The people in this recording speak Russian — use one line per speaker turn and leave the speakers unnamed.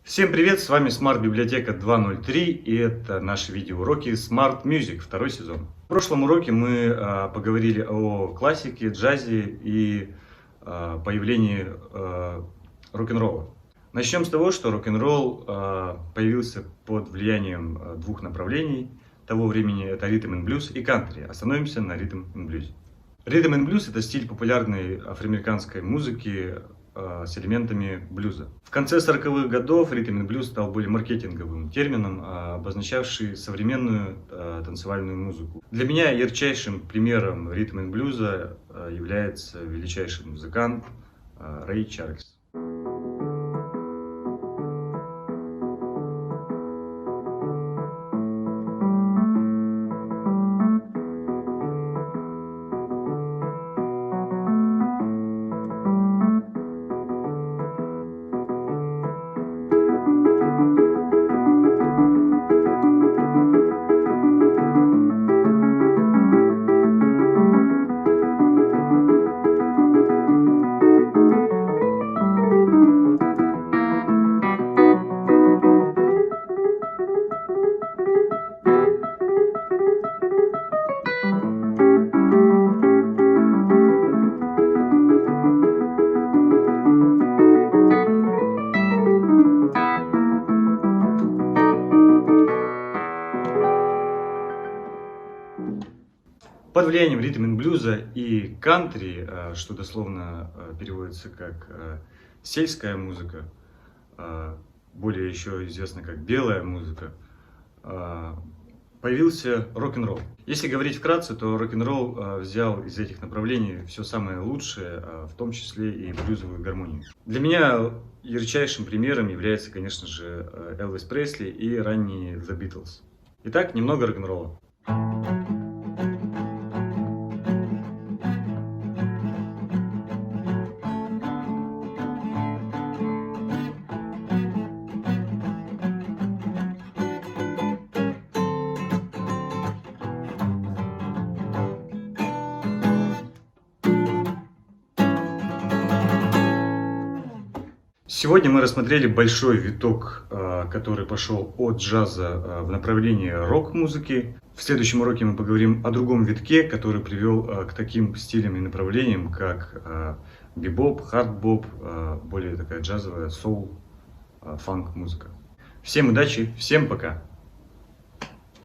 Всем привет, с вами Smart Библиотека 2.0.3 и это наши видеоуроки Smart Music, второй сезон. В прошлом уроке мы поговорили о классике, джазе и появлении рок-н-ролла. Начнем с того, что рок-н-ролл появился под влиянием двух направлений того времени, это ритм and блюз и кантри. Остановимся на ритм and блюзе. Ритм and блюз — это стиль популярной афроамериканской музыки с элементами блюза. В конце 40-х годов ритм and блюз стал более маркетинговым термином, обозначавший современную танцевальную музыку. Для меня ярчайшим примером ритм and блюза является величайший музыкант Рэй Чарльз. Под влиянием ритм and блюза и кантри, что дословно переводится как сельская музыка, более еще известно как белая музыка, появился рок-н-ролл. Если говорить вкратце, то рок-н-ролл взял из этих направлений все самое лучшее, в том числе и блюзовую гармонию. Для меня ярчайшим примером является, конечно же, Элвис Пресли и ранние The Beatles. Итак, немного рок-н-ролла. Сегодня мы рассмотрели большой виток, который пошел от джаза в направлении рок-музыки. В следующем уроке мы поговорим о другом витке, который привел к таким стилям и направлениям, как бибоп, хард-боп, более такая джазовая соул, фанк-музыка. Всем удачи, всем пока!